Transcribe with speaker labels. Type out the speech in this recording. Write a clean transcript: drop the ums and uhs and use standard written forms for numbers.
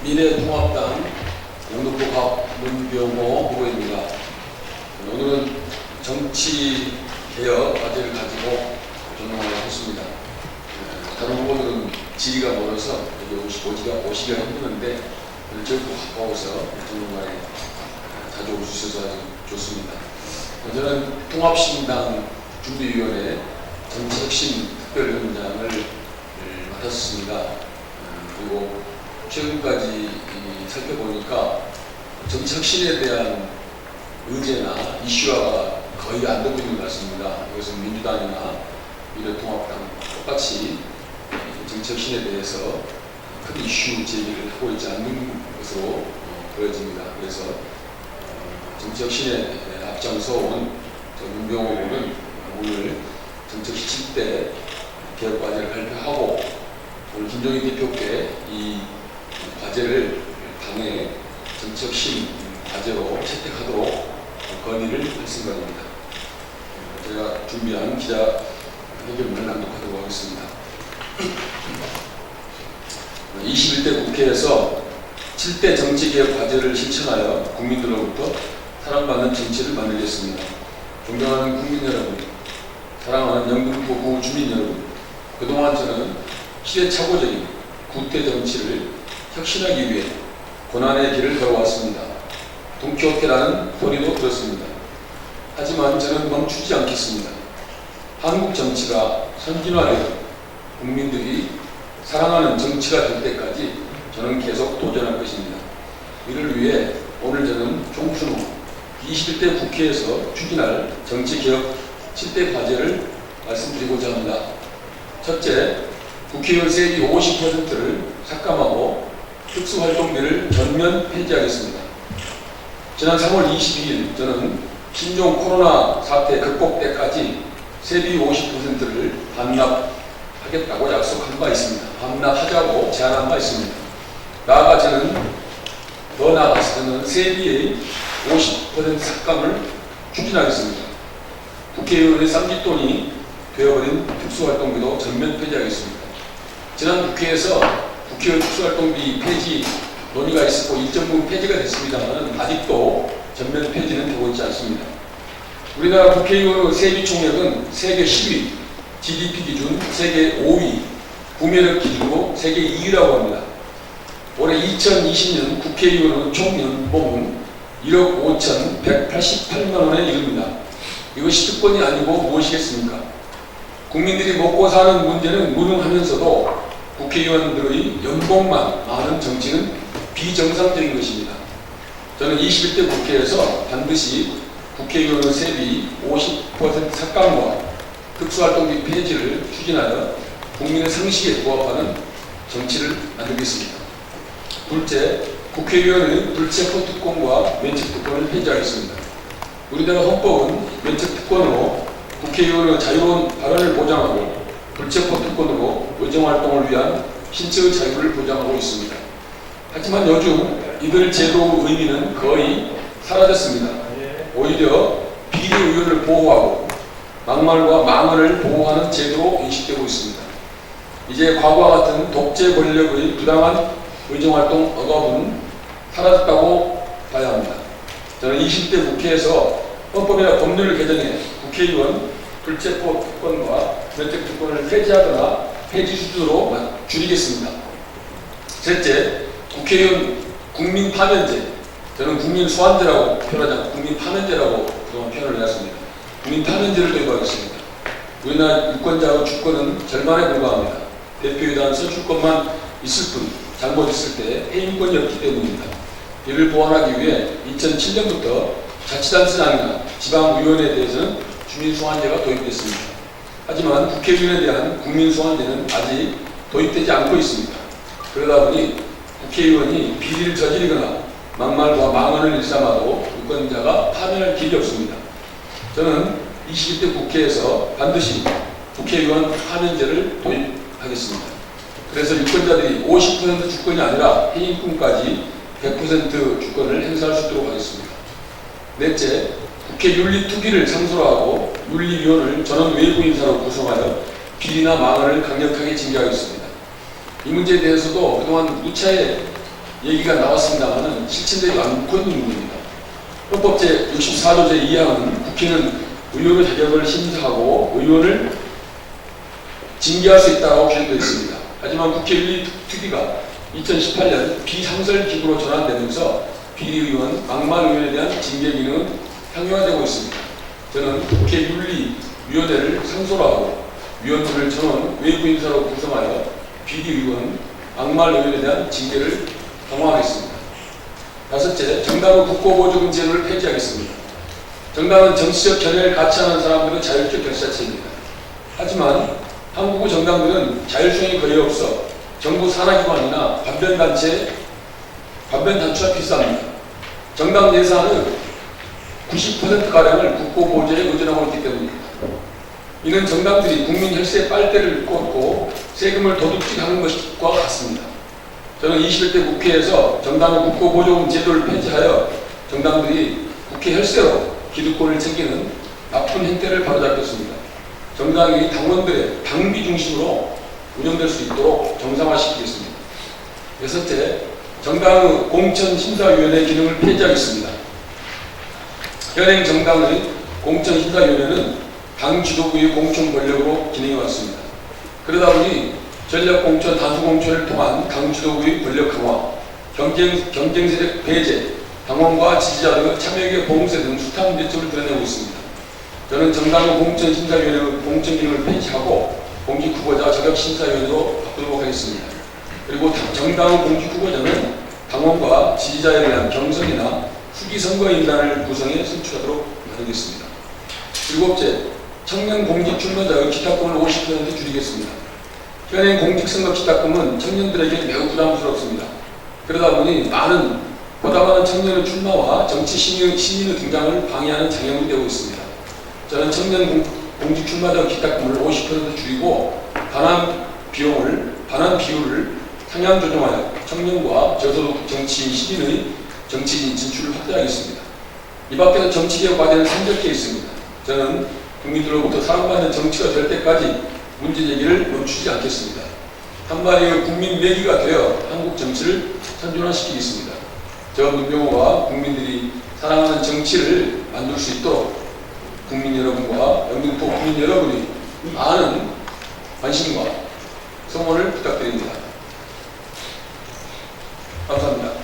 Speaker 1: 미래통합당 영등포갑 문병호 후보입니다. 오늘은 정치개혁 과제를 가지고 전망을 했습니다. 다른 후보들은 지리가 멀어서 여기 오시기가 힘드는데 저희도 가까워서 전문가에 자주 올 수 있어서 아주 좋습니다. 저는 통합신당 준비위원회 정치혁신 특별위원장을 맡았습니다. 그리고 최근까지 살펴보니까 정치혁신에 대한 의제나 이슈화가 거의 안 되고 있는 것 같습니다. 이것은 민주당이나 미래통합당 똑같이 정치혁신에 대해서 큰 이슈 제기를 하고 있지 않는 것으로 보여집니다. 그래서 정치혁신에 앞장서온 문병호 후보는 오늘 정치혁신 7대 개혁과제를 발표하고 오늘 김종인 대표께 이 과제를 당의 정치혁신 과제로 채택하도록 건의를 할 생각입니다. 제가 준비한 기자회견문을 낭독하도록 하겠습니다. 21대 국회에서 7대 정치개혁 과제를 실천하여 국민들로부터 사랑받는 정치를 만들겠습니다. 존경하는 국민 여러분, 사랑하는 영등포구 주민 여러분, 그동안 저는 시대착오적인 구태 정치를 혁신하기 위해 고난의 길을 걸어왔습니다. 돈키호테라는 소리도 들었습니다. 하지만 저는 멈추지 않겠습니다. 한국 정치가 선진화되고 국민들이 사랑하는 정치가 될 때까지 저는 계속 도전할 것입니다. 이를 위해 오늘 저는 총수로 21대 국회에서 추진할 정치개혁 7대 과제를 말씀드리고자 합니다. 첫째, 국회의원 세비 50%를 삭감하고 특수활동비를 전면 폐지하겠습니다. 지난 3월 22일 저는 신종 코로나 사태 극복 때까지 세비 50%를 반납하겠다고 약속한 바 있습니다. 반납하자고 제안한 바 있습니다. 더 나아가서 저는 세비의 50% 삭감을 추진하겠습니다. 국회의원의 쌈짓돈이 되어버린 특수활동비도 전면 폐지하겠습니다. 지난 국회에서 국회의원 특수활동비 폐지 논의가 있었고 일정 부분 폐지가 됐습니다만 아직도 전면 폐지는 되고 있지 않습니다. 우리나라 국회의원의 세비 총액은 세계 10위, GDP 기준 세계 5위, 구매력 기준으로 세계 2위라고 합니다. 올해 2020년 국회의원의 총 연봉은 1억 5,188만 원에 이릅니다. 이것이 특권이 아니고 무엇이겠습니까? 국민들이 먹고 사는 문제는 무능하면서도 국회의원들의 연봉만 많은 정치는 비정상적인 것입니다. 저는 21대 국회에서 반드시 국회의원의 세비 50% 삭감과 특수활동비 폐지를 추진하여 국민의 상식에 부합하는 정치를 만들겠습니다. 둘째, 국회의원의 불체포 특권과 면책 특권을 폐지하겠습니다. 우리나라 헌법은 면책 특권으로 국회의원의 자유로운 발언을 보장하고 불체포 특권으로 의정활동을 위한 신체의 자유를 보장하고 있습니다. 하지만 요즘 이들 제도의 의미는 거의 사라졌습니다. 오히려 비리의원을 보호하고 막말과 망언을 보호하는 제도로 인식되고 있습니다. 이제 과거와 같은 독재 권력의 부당한 의정활동 억압은 사라졌다고 봐야 합니다. 저는 20대 국회에서 헌법이나 법률을 개정해 국회의원 불체포 특권과 면책 특권을 폐지하거나 폐지 수준으로 줄이겠습니다. 셋째, 국회의원 국민 파면제. 저는 국민 소환제라고 표현하지 않고 국민 파면제라고 그동안 표현을 해왔습니다. 국민 파면제를 도입하겠습니다. 우리나라 유권자의 주권은 절반에 불과합니다. 대표이단 선출권만 있을 뿐 잘못 있을 때 해임권이 없기 때문입니다. 이를 보완하기 위해 2007년부터 자치단체장이나 지방의원에 대해서는 주민소환제가 도입됐습니다. 하지만 국회의원에 대한 국민소환제는 아직 도입되지 않고 있습니다. 그러다 보니 국회의원이 비리를 저지르거나 막말과 망언을 일삼아도 유권자가 파면할 길이 없습니다. 저는 21대 국회에서 반드시 국회의원 파면제를 도입하겠습니다. 그래서 유권자들이 50% 주권이 아니라 해임권까지 100% 주권을 행사할 수 있도록 하겠습니다. 넷째, 국회 윤리투기를 상소하고 윤리위원을 전원 외부 인사로 구성하여 비리나 망언을 강력하게 징계하겠습니다. 이 문제에 대해서도 그동안 무차에 얘기가 나왔습니다만은 실천되지 않고 있는 부분입니다. 헌법 제64조 제2항은 국회는 의원의 자격을 심사하고 의원을 징계할 수 있다고 규정되어 있습니다. 하지만 국회 윤리특위가 2018년 비상설기구로 전환되면서 비리의원, 막말의원에 대한 징계 기능은 상용화되고 있습니다. 저는 국회 윤리위원회를 상소하고 위원들을 전원 외부 인사로 구성하여 비리의원, 막말의원에 대한 징계를 강화하겠습니다. 다섯째, 정당의 국고보조금 제도를 폐지하겠습니다. 정당은 정치적 견해를 같이 하는 사람들의 자율적 결사체입니다. 하지만 한국의 정당들은 자율성이 거의 없어 정부 산하기관이나 반변단체와 비슷합니다. 정당 예산의 90%가량을 국고보조에 의존하고 있기 때문입니다. 이는 정당들이 국민 혈세의 빨대를 꽂고 세금을 도둑질하는 것과 같습니다. 저는 21대 국회에서 정당의 국고보조금 제도를 폐지하여 정당들이 국회 혈세로 기득권을 챙기는 나쁜 행태를 바로잡겠습니다. 정당이 당원들의 당비 중심으로 운영될 수 있도록 정상화시키겠습니다. 여섯째, 정당의 공천심사위원회 기능을 폐지하겠습니다. 현행 정당의 공천심사위원회는 당 지도부의 공천 권력으로 기능해왔습니다. 그러다 보니 전략공천, 단수공천을 통한 당 지도부의 권력 강화, 경쟁세력 배제, 당원과 지지자 등의 참여계 봉쇄 등 숱한 문제점을 드러내고 있습니다. 저는 정당의 공천심사위원회의 공천 기능을 폐지하고 공직후보자 자격심사위원회로 바꾸도록 하겠습니다. 그리고 정당의 공직후보자는 당원과 지지자에 대한 경선이나 후기선거인단을 구성해 선출하도록 하겠습니다. 일곱째, 청년 공직 출마자의 기탁금을 50% 줄이겠습니다. 현행 공직선거 기탁금은 청년들에게 매우 부담스럽습니다. 그러다 보니 보다 많은 청년의 출마와 정치 신인의 등장을 방해하는 장애물이 되고 있습니다. 저는 청년 공직 출마자 기탁금을 50% 줄이고 반환 비율을 상향 조정하여 청년과 저소득 정치인 신인의 정치인 진출을 확대하겠습니다. 이 밖에도 정치개혁 과제는 3절째 있습니다. 저는 국민들로부터 사랑받는 정치가 될 때까지 문제 제기를 멈추지 않겠습니다. 한마디의 국민 내기가 되어 한국 정치를 선진화시키겠습니다. 저 문병호가 국민들이 사랑하는 정치를 만들 수 있도록 국민 여러분과 영등포 국민 여러분이 많은 관심과 성원을 부탁드립니다. 감사합니다.